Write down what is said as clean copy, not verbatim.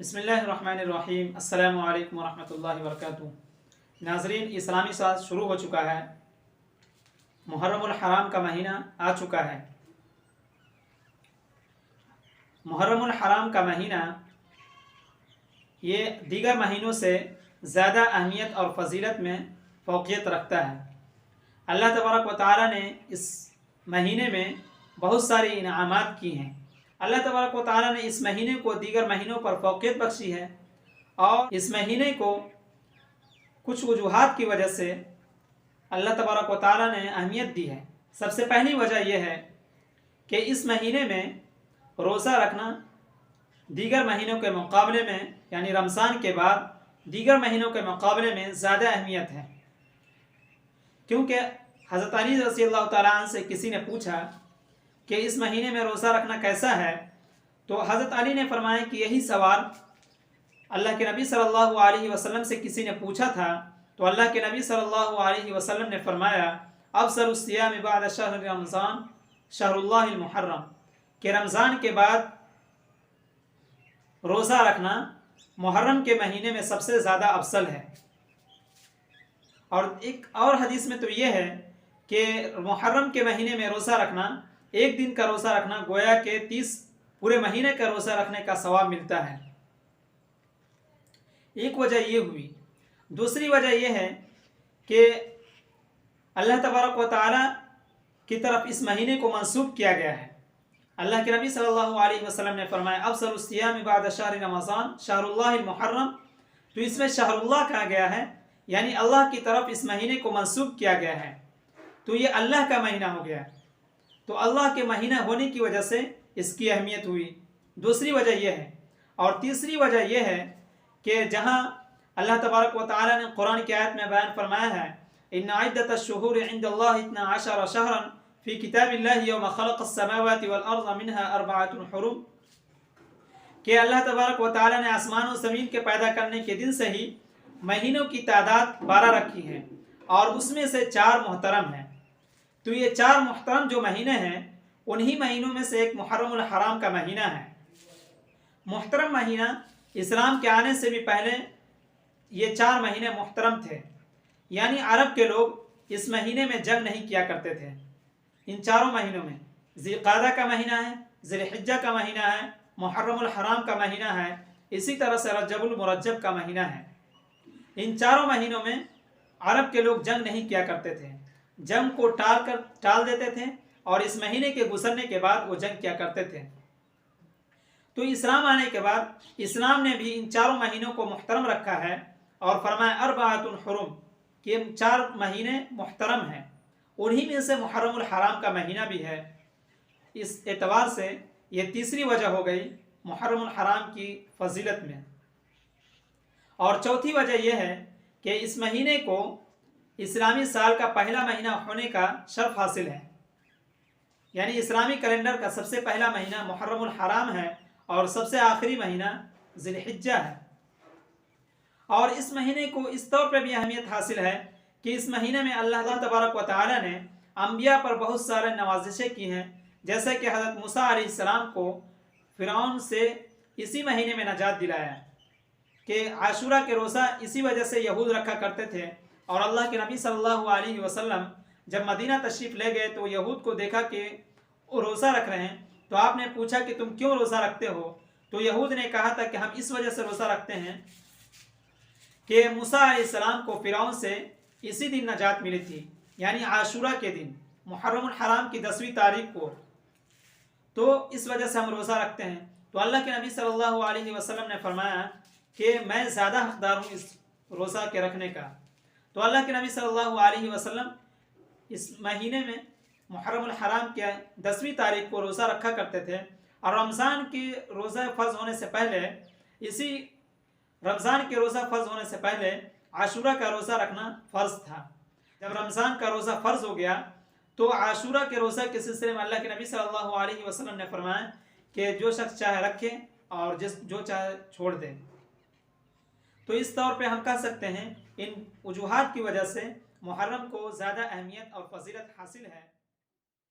بسم اللہ الرحمن الرحیم۔ السلام علیکم ورحمۃ اللہ وبرکاتہ۔ ناظرین، اسلامی سال شروع ہو چکا ہے، محرم الحرام کا مہینہ آ چکا ہے۔ محرم الحرام کا مہینہ یہ دیگر مہینوں سے زیادہ اہمیت اور فضیلت میں فوقیت رکھتا ہے۔ اللہ تبارک و تعالی نے اس مہینے میں بہت ساری انعامات کی ہیں۔ اللہ تبارک و تعالی نے اس مہینے کو دیگر مہینوں پر فوقیت بخشی ہے، اور اس مہینے کو کچھ وجوہات کی وجہ سے اللہ تبارک و تعالی نے اہمیت دی ہے۔ سب سے پہلی وجہ یہ ہے کہ اس مہینے میں روزہ رکھنا دیگر مہینوں کے مقابلے میں، یعنی رمضان کے بعد دیگر مہینوں کے مقابلے میں زیادہ اہمیت ہے، کیونکہ حضرت علی رضی اللہ تعالیٰ عنہ سے کسی نے پوچھا کہ اس مہینے میں روزہ رکھنا کیسا ہے، تو حضرت علی نے فرمایا کہ یہی سوال اللہ کے نبی صلی اللہ علیہ وسلم سے کسی نے پوچھا تھا، تو اللہ کے نبی صلی اللہ علیہ وسلم نے فرمایا افضل الصیام بعد شہر رمضان شہر اللہ المحرم، کہ رمضان کے بعد روزہ رکھنا محرم کے مہینے میں سب سے زیادہ افضل ہے۔ اور ایک اور حدیث میں تو یہ ہے کہ محرم کے مہینے میں روزہ رکھنا، ایک دن کا روزہ رکھنا گویا کہ 30 پورے مہینے کا روزہ رکھنے کا ثواب ملتا ہے۔ ایک وجہ یہ ہوئی۔ دوسری وجہ یہ ہے کہ اللہ تبارک و تعالی کی طرف اس مہینے کو منسوب کیا گیا ہے۔ اللہ کے نبی صلی اللہ علیہ وسلم نے فرمایا افضل الصیام بعد شہر رمضان شہر اللہ المحرم، تو اس میں شہر اللہ کہا گیا ہے، یعنی اللہ کی طرف اس مہینے کو منسوب کیا گیا ہے، تو یہ اللہ کا مہینہ ہو گیا، تو اللہ کے مہینہ ہونے کی وجہ سے اس کی اہمیت ہوئی۔ دوسری وجہ یہ ہے، اور تیسری وجہ یہ ہے کہ جہاں اللہ تبارک و تعالی نے قرآن کی آیت میں بیان فرمایا ہے ان عدۃ الشہور عند اللہ 12 شہرا فی کتاب اللہ یوم خلق السماوات والارض منها 4 حرم، کہ اللہ تبارک و تعالی نے آسمان و زمین کے پیدا کرنے کے دن سے ہی مہینوں کی تعداد 12 رکھی ہے، اور اس میں سے 4 محترم ہیں۔ تو یہ 4 محترم جو مہینے ہیں، انہی مہینوں میں سے ایک محرم الحرام کا مہینہ ہے۔ محترم مہینہ اسلام کے آنے سے بھی پہلے یہ 4 مہینے محترم تھے، یعنی عرب کے لوگ اس مہینے میں جنگ نہیں کیا کرتے تھے۔ ان 4 مہینوں میں ذی القعدہ کا مہینہ ہے، ذی الحجہ کا مہینہ ہے، محرم الحرام کا مہینہ ہے، اسی طرح سے رجب المرجب کا مہینہ ہے۔ ان 4 مہینوں میں عرب کے لوگ جنگ نہیں کیا کرتے تھے، جنگ کو ٹال دیتے تھے، اور اس مہینے کے گزرنے کے بعد وہ جنگ کیا کرتے تھے۔ تو اسلام آنے کے بعد اسلام نے بھی ان 4 مہینوں کو محترم رکھا ہے، اور فرمایا 4 حرم، کہ 4 مہینے محترم ہیں، انہی میں سے محرم الحرام کا مہینہ بھی ہے۔ اس اعتبار سے یہ تیسری وجہ ہو گئی محرم الحرام کی فضیلت میں۔ اور چوتھی وجہ یہ ہے کہ اس مہینے کو اسلامی سال کا پہلا مہینہ ہونے کا شرف حاصل ہے، یعنی اسلامی کیلنڈر کا سب سے پہلا مہینہ محرم الحرام ہے، اور سب سے آخری مہینہ ذی الحجہ ہے۔ اور اس مہینے کو اس طور پہ بھی اہمیت حاصل ہے کہ اس مہینے میں اللہ تبارک و تعالی نے انبیاء پر بہت سارے نوازشیں کی ہیں، جیسے کہ حضرت موسیٰ علیہ السلام کو فرعون سے اسی مہینے میں نجات دلایا، کہ عاشورہ کے روزہ اسی وجہ سے یہود رکھا کرتے تھے، اور اللہ کے نبی صلی اللہ علیہ وسلم جب مدینہ تشریف لے گئے تو یہود کو دیکھا کہ وہ روزہ رکھ رہے ہیں، تو آپ نے پوچھا کہ تم کیوں روزہ رکھتے ہو؟ تو یہود نے کہا تھا کہ ہم اس وجہ سے روزہ رکھتے ہیں کہ موسیٰ علیہ السلام کو فرعون سے اسی دن نجات ملی تھی، یعنی عاشورہ کے دن محرم الحرام کی 10ویں تاریخ کو، تو اس وجہ سے ہم روزہ رکھتے ہیں۔ تو اللہ کے نبی صلی اللہ علیہ وسلم نے فرمایا کہ میں زیادہ حقدار ہوں اس روزہ کے رکھنے کا۔ تو اللہ کے نبی صلی اللہ علیہ وسلم اس مہینے میں محرم الحرام کے 10ویں تاریخ کو روزہ رکھا کرتے تھے، اور رمضان کی روزہ فرض ہونے سے پہلے رمضان کے روزہ فرض ہونے سے پہلے عاشورہ کا روزہ رکھنا فرض تھا۔ جب رمضان کا روزہ فرض ہو گیا تو عاشورہ کے روزہ کے سلسلے میں اللہ کے نبی صلی اللہ علیہ وسلم نے فرمایا کہ جو شخص چاہے رکھے اور جو چاہے چھوڑ دے۔ تو اس طور پہ ہم کہہ سکتے ہیں ان وجوہات کی وجہ سے محرم کو زیادہ اہمیت اور فضیلت حاصل ہے۔